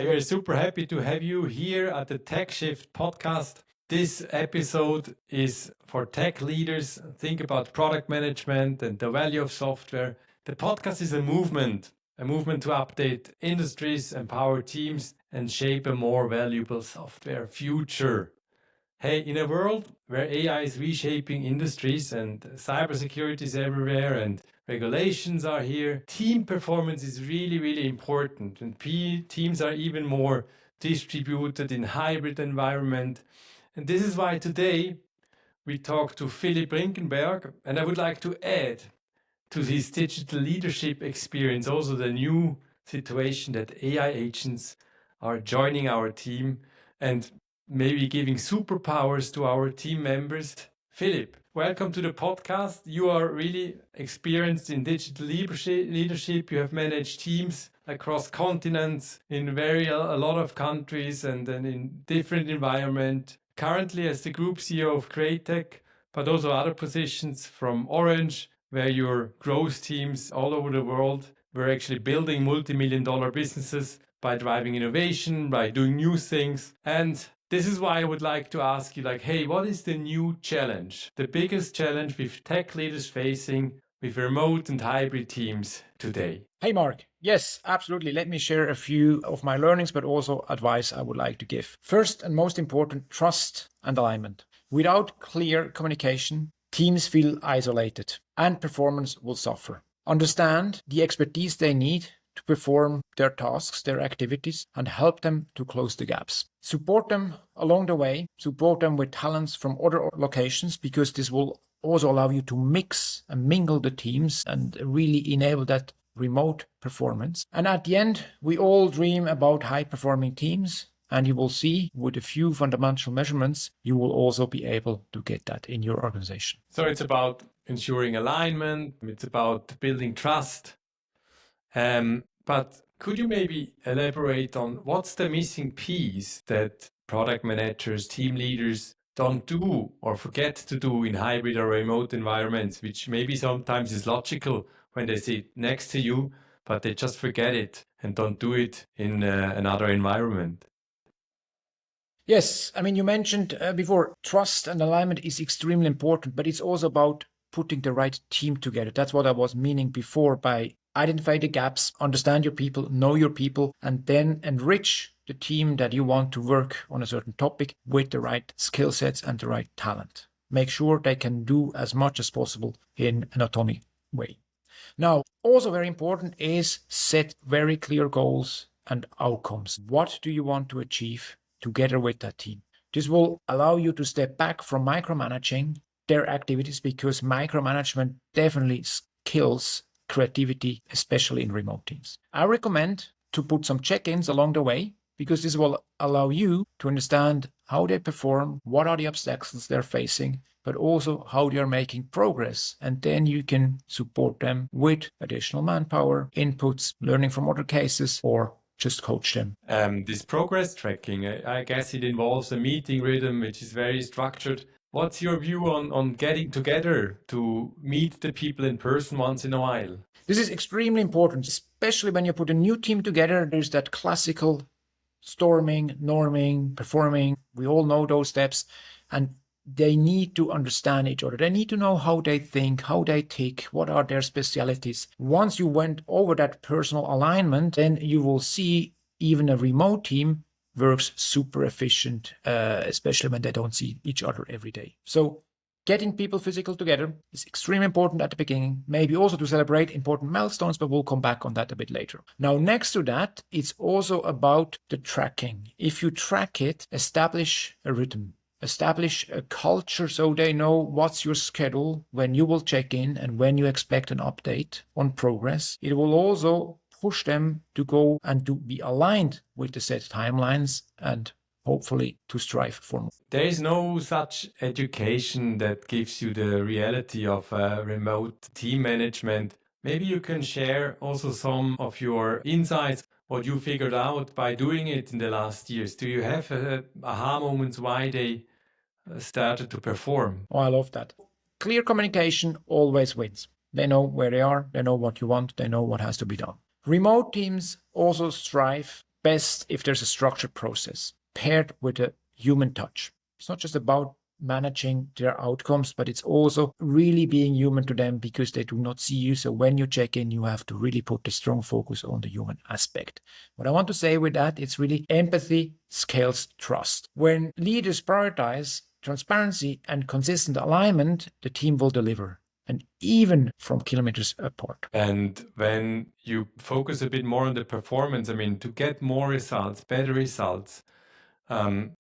We are super happy to have you here at the TEQ Shift Podcast. This episode is for tech leaders. Think about product management and the value of software. The podcast is a movement to update industries, empower teams, and shape a more valuable software future. Hey, in a world where AI is reshaping industries and cybersecurity is everywhere and regulations are here, team performance is really, really important. And teams are even more distributed in hybrid environment. And this is why today we talk to Philipp Ringgenberg. And I would like to add to his digital leadership experience also the new situation that AI agents are joining our team and maybe giving superpowers to our team members. Philipp, welcome to the podcast. You are really experienced in digital leadership. You have managed teams across continents in a lot of countries and then in different environments. Currently as the group CEO of CREATEQ, but also other positions from Orange, where your growth teams all over the world were actually building multi-million-dollar businesses by driving innovation, by doing new things. And this is why I would like to ask you, hey, what is the new challenge? The biggest challenge with tech leaders facing with remote and hybrid teams today? Hey, Mark. Yes, absolutely. Let me share a few of my learnings, but also advice I would like to give. First and most important, trust and alignment. Without clear communication, teams feel isolated and performance will suffer. Understand the expertise they need to perform their tasks, their activities, and help them to close the gaps. Support them along the way, support them with talents from other locations, because this will also allow you to mix and mingle the teams and really enable that remote performance. And at the end, we all dream about high-performing teams, and you will see with a few fundamental measurements, you will also be able to get that in your organization. So it's about ensuring alignment, it's about building trust. But could you maybe elaborate on what's the missing piece that product managers, team leaders don't do or forget to do in hybrid or remote environments, which maybe sometimes is logical when they sit next to you, but they just forget it and don't do it in another environment? Yes, you mentioned before, trust and alignment is extremely important, but it's also about putting the right team together. That's what I was meaning before by identify the gaps, understand your people, know your people, and then enrich the team that you want to work on a certain topic with the right skill sets and the right talent. Make sure they can do as much as possible in an autonomous way. Now, also very important is set very clear goals and outcomes. What do you want to achieve together with that team? This will allow you to step back from micromanaging their activities, because micromanagement definitely kills creativity, especially in remote teams. I recommend to put some check-ins along the way, because this will allow you to understand how they perform, what are the obstacles they're facing, but also how they are making progress. And then you can support them with additional manpower, inputs, learning from other cases, or just coach them. This progress tracking, I guess it involves a meeting rhythm, which is very structured. What's your view on getting together to meet the people in person once in a while? This is extremely important, especially when you put a new team together. There's that classical storming, norming, performing. We all know those steps, and they need to understand each other. They need to know how they think, how they tick, what are their specialities. Once you went over that personal alignment, then you will see even a remote team works super efficient, especially when they don't see each other every day. So getting people physical together is extremely important at the beginning, maybe also to celebrate important milestones, but we'll come back on that a bit later. Now, next to that, it's also about the tracking. If you track it, establish a rhythm, establish a culture so they know what's your schedule, when you will check in and when you expect an update on progress. It will also push them to go and to be aligned with the set timelines and hopefully to strive for more. There is no such education that gives you the reality of remote team management. Maybe you can share also some of your insights, what you figured out by doing it in the last years. Do you have aha moments why they started to perform? Oh, I love that. Clear communication always wins. They know where they are, they know what you want, they know what has to be done. Remote teams also strive best if there's a structured process paired with a human touch. It's not just about managing their outcomes, but it's also really being human to them because they do not see you. So when you check in, you have to really put a strong focus on the human aspect. What I want to say with that, it's really empathy scales trust. When leaders prioritize transparency and consistent alignment, the team will deliver. And even from kilometers apart. And when you focus a bit more on the performance, I mean, to get more results, better results,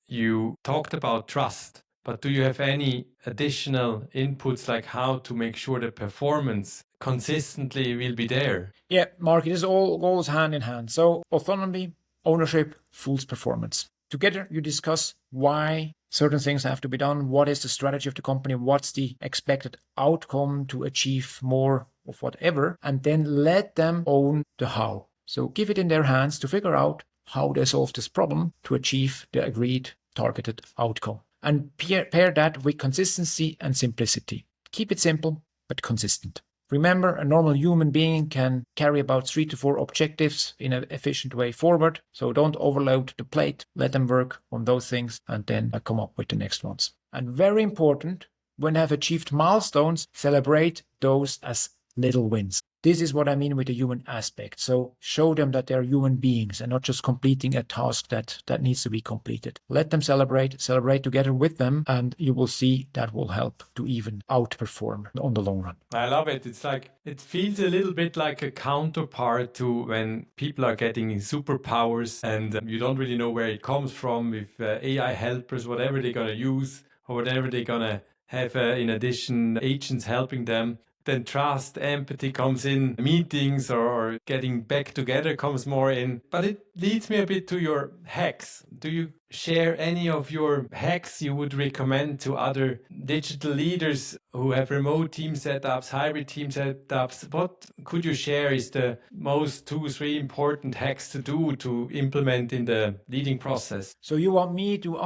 you talked about trust, but do you have any additional inputs like how to make sure the performance consistently will be there? Yeah, Mark, it is all goes hand in hand. So autonomy, ownership, fuels performance. Together, you discuss why certain things have to be done, what is the strategy of the company, what's the expected outcome to achieve more of whatever, and then let them own the how. So give it in their hands to figure out how they solve this problem to achieve the agreed targeted outcome. And pair that with consistency and simplicity. Keep it simple, but consistent. Remember, a normal human being can carry about 3 to 4 objectives in an efficient way forward. So don't overload the plate. Let them work on those things and then come up with the next ones. And very important, when they have achieved milestones, celebrate those as little wins. This is what I mean with the human aspect. So show them that they're human beings and not just completing a task that needs to be completed. Let them celebrate together with them, and you will see that will help to even outperform on the long run. I love it. It's like, it feels a little bit like a counterpart to when people are getting superpowers and you don't really know where it comes from, with AI helpers, whatever they're going to use or whatever they're going to have in addition, agents helping them. Then trust, empathy comes in, meetings or getting back together comes more in. But it leads me a bit to your hacks. Do you share any of your hacks you would recommend to other digital leaders who have remote team setups, hybrid team setups? What could you share is the most 2-3 important hacks to do to implement in the leading process? So you want me to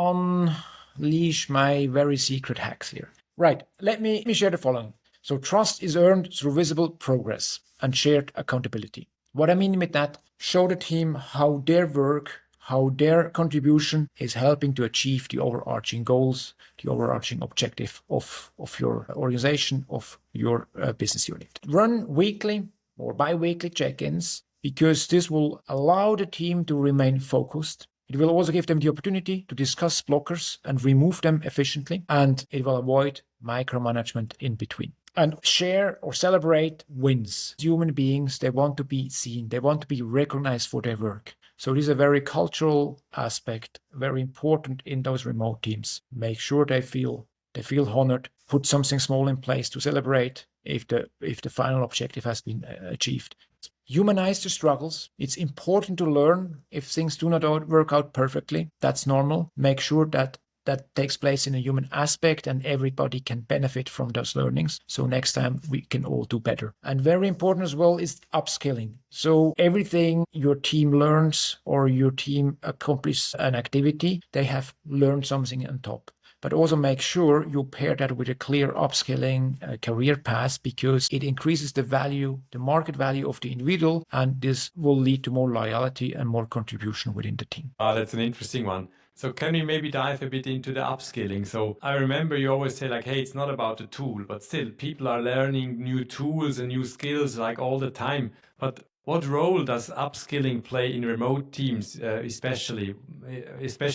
unleash my very secret hacks here. Right, let me share the following. So trust is earned through visible progress and shared accountability. What I mean with that, show the team how their work, how their contribution is helping to achieve the overarching goals, the overarching objective of your organization, of your business unit. Run weekly or bi-weekly check-ins because this will allow the team to remain focused. It will also give them the opportunity to discuss blockers and remove them efficiently, and it will avoid micromanagement in between. And share or celebrate wins. Human beings, they want to be seen. They want to be recognized for their work. So this is a very cultural aspect, very important in those remote teams. Make sure they feel honored. Put something small in place to celebrate if the final objective has been achieved. Humanize the struggles. It's important to learn if things do not work out perfectly. That's normal. Make sure that takes place in a human aspect and everybody can benefit from those learnings. So next time we can all do better. And very important as well is upskilling. So everything your team learns or your team accomplishes an activity, they have learned something on top. But also make sure you pair that with a clear upskilling career path because it increases the value, the market value of the individual, and this will lead to more loyalty and more contribution within the team. That's an interesting one. So can we maybe dive a bit into the upskilling? So I remember you always say like, hey, it's not about the tool, but still people are learning new tools and new skills like all the time. But what role does upskilling play in remote teams, especially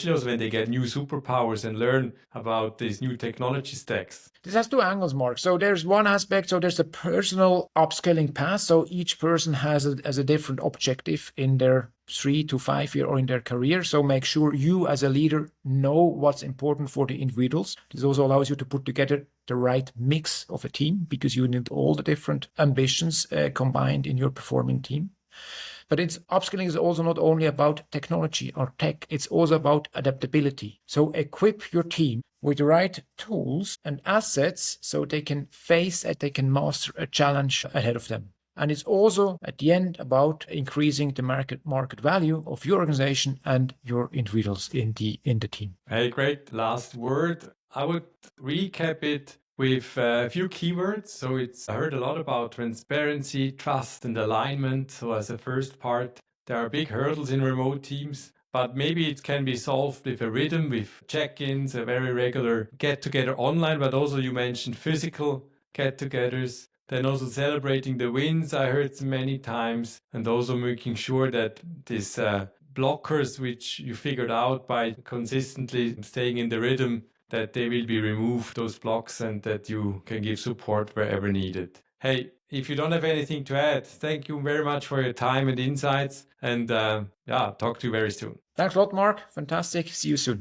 also when they get new superpowers and learn about these new technology stacks? This has two angles, Mark. So there's one aspect. So there's a personal upskilling path. So each person has a different objective in their 3 to 5 year or in their career. So make sure you as a leader know what's important for the individuals. This also allows you to put together the right mix of a team because you need all the different ambitions combined in your performing team. But upskilling is also not only about technology or tech, it's also about adaptability. So equip your team with the right tools and assets so they can master a challenge ahead of them. And it's also at the end about increasing the market value of your organization and your individuals in the team. Hey, great. Last word. I would recap it with a few keywords. So I heard a lot about transparency, trust, and alignment. So as a first part, There are big hurdles in remote teams, but maybe it can be solved with a rhythm, with check-ins, a very regular get-together online, but also you mentioned physical get-togethers. Then also celebrating the wins, I heard many times, and also making sure that these blockers, which you figured out by consistently staying in the rhythm, that they will be removed, those blocks, and that you can give support wherever needed. Hey, if you don't have anything to add, thank you very much for your time and insights. And talk to you very soon. Thanks a lot, Mark. Fantastic. See you soon.